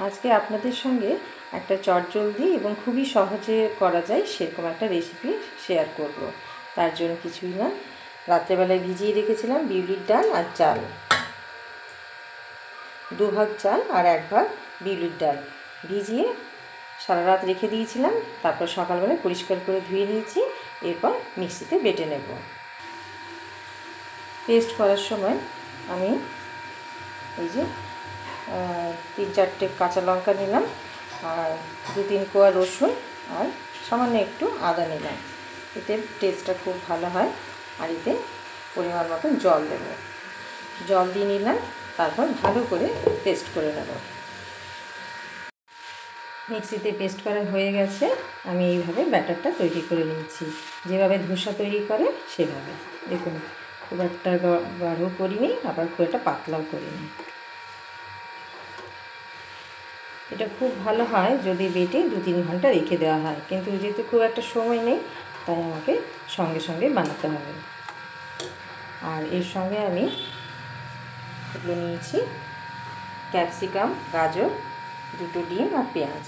আজকে আপনাদের সঙ্গে একটা চটজলদি এবং খুবই সহজে করা যায় সেরকম একটা রেসিপি শেয়ার করব। তার জন্য কিছুই না, রাত্রেবেলায় ভিজিয়ে রেখেছিলাম বিউলির ডাল আর চাল, 2 ভাগ চাল আর 1 ভাগ বিউলির ডাল ভিজিয়ে সারা রাত রেখে দিয়েছিলাম। তারপর সকালবেলায় পরিষ্কার করে ধুয়ে নিয়েছি। এরপর মিক্সিতে বেটে নেব। পেস্ট করার সময় আমি এই যে 3-4টে কাঁচা লঙ্কা নিলাম, আর 2-3 কোয়া রসুন, আর সামান্য একটু আদা নিলাম। এতে টেস্টটা খুব ভালো হয়। আর এতে পরিমাণ মতন জল দেব, জল দিয়ে নিলাম। তারপর ভালো করে পেস্ট করে নেব। মিক্সিতে পেস্ট করা হয়ে গেছে। আমি এইভাবে ব্যাটারটা তৈরি করে নিয়েছি, যেভাবে ধোসা তৈরি করে সেভাবে। দেখুন, খুব একটা গাঢ় করিনি, আবার খুব একটা পাতলাও করিনি। এটা খুব ভালো হয় যদি বেটে 2-3 ঘন্টা রেখে দেওয়া হয়, কিন্তু যেহেতু খুব একটা সময় নেই তাই আমাকে সঙ্গে সঙ্গে বানাতে হবে। আর এর সঙ্গে আমি এগুলো নিয়েছি ক্যাপসিকাম, গাজর, 2টো ডিম আর পেঁয়াজ।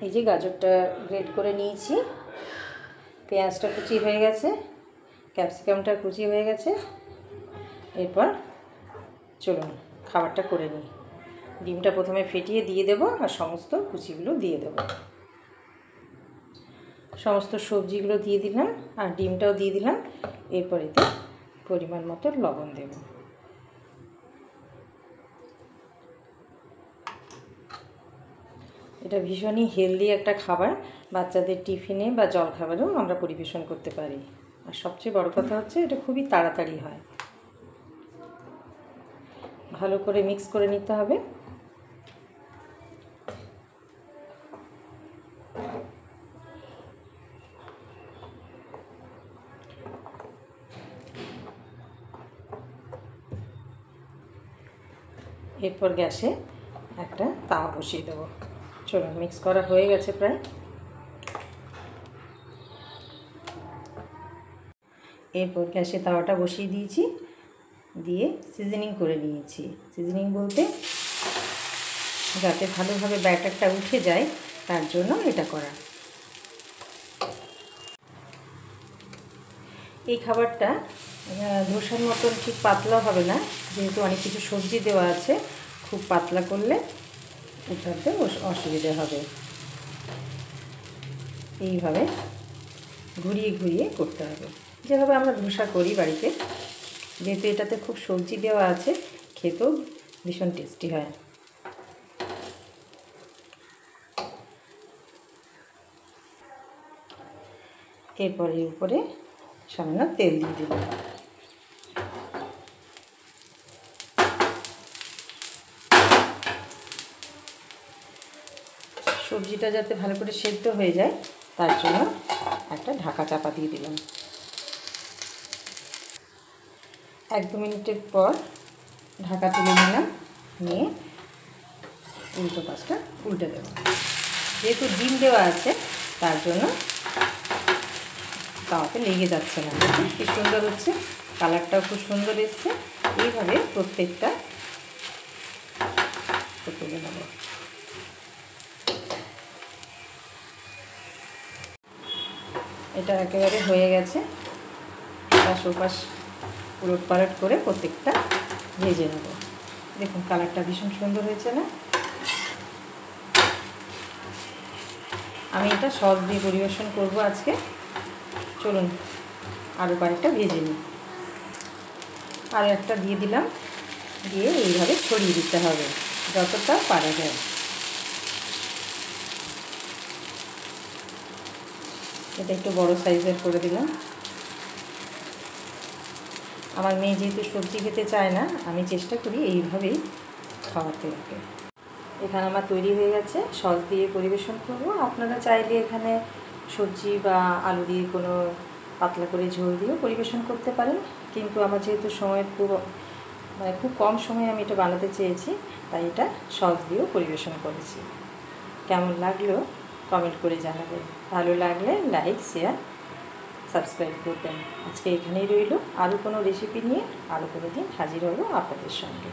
এই যে গাজরটা গ্রেট করে নিয়েছি, পেঁয়াজটা কুচি হয়ে গেছে, ক্যাপসিকামটা কুচি হয়ে গেছে। এরপর চলুন খাবারটা করে নিই। ডিমটা প্রথমে ফেটিয়ে দিয়ে দেব, আর সমস্ত কুচিগুলো দিয়ে দেব। সমস্ত সবজিগুলো দিয়ে দিলাম, আর ডিমটাও দিয়ে দিলাম। এরপর এতে পরিমাণ মতো লবণ দেব। এটা ভীষণই হেলদি একটা খাবার, বাচ্চাদের টিফিনে বা জলখাবারেও আমরা পরিবেশন করতে পারি। আর সবচেয়ে বড় কথা হচ্ছে এটা খুবই তাড়াতাড়ি হয়। ভালো করে মিক্স করে নিতে হবে। এরপর গ্যাসে একটা তাওয়া বসিয়ে দেবো। চলুন, মিক্স করা হয়ে গেছে প্রায়। এরপর গ্যাসে তাওয়াটা বসিয়ে দিয়েছি, দিয়ে সিজনিং করে নিয়েছি। সিজনিং বলতে যাতে ভালোভাবে ব্যাটারটা উঠে যায় তার জন্য এটা করা। এই খাবারটা ধোসার মতন ঠিক পাতলা হবে না, যেহেতু অনেক কিছু সবজি দেওয়া আছে। খুব পাতলা করলে উঠাতে অসুবিধে হবে। এইভাবে ঘুরিয়ে ঘুরিয়ে করতে হবে, যেভাবে আমরা ধোসা করি বাড়িতে। যেহেতু এটাতে খুব সবজি দেওয়া আছে, খেতেও ভীষণ টেস্টি হয়। এরপর এর উপরে সামান্য তেল দিয়ে দেব। সবজিটা যাতে ভালো করে সেদ্ধ হয়ে যায় তার জন্য একটা ঢাকা চাপা দিয়ে দিলাম। 1-2 মিনিটের পর ঢাকা তুলে নিলাম, নিয়ে উল্টো পাশটা উল্টে দেব। যেহেতু ডিম দেওয়া আছে তার জন্য তাওয়াতে লেগে যাচ্ছে না। দেখুন কি সুন্দর হচ্ছে, কালারটাও খুব সুন্দর এসছে। এইভাবে প্রত্যেকটা তুলে নেব। এটা একেবারে হয়ে গেছে। পাশ ওপাশ উলট পালট করে প্রত্যেকটা ভেজে নেব। দেখুন কালারটা ভীষণ সুন্দর হয়েছে না? আমি এটা সস দিয়ে পরিবেশন করব আজকে। চলুন আরও কয়েকটা ভেজে নিই। আরও একটা দিয়ে দিলাম, দিয়ে এইভাবে ছড়িয়ে দিতে হবে যতটা পারা যায়। এটা একটু বড় সাইজের করে দিলাম। আমার মেয়ে যেহেতু সবজি খেতে চায় না, আমি চেষ্টা করি এইভাবেই খাওয়াতে ওকে। এখানে আমার তৈরি হয়ে গেছে, সস দিয়ে পরিবেশন করব। আপনারা চাইলে এখানে সবজি বা আলু দিয়ে কোনো পাতলা করে ঝোল দিয়েও পরিবেশন করতে পারেন, কিন্তু আমার যেহেতু সময়ের খুব কম সময়ে আমি এটা বানাতে চেয়েছি, তাই এটা সস দিয়েও পরিবেশন করেছি। কেমন লাগলো কমেন্ট করে জানাবেন। ভালো লাগলে লাইক, শেয়ার, সাবস্ক্রাইব করবেন। আজকে এখানেই রইল। আরও কোনো রেসিপি নিয়ে আরও কোনো দিন হাজির হব আপনাদের সঙ্গে।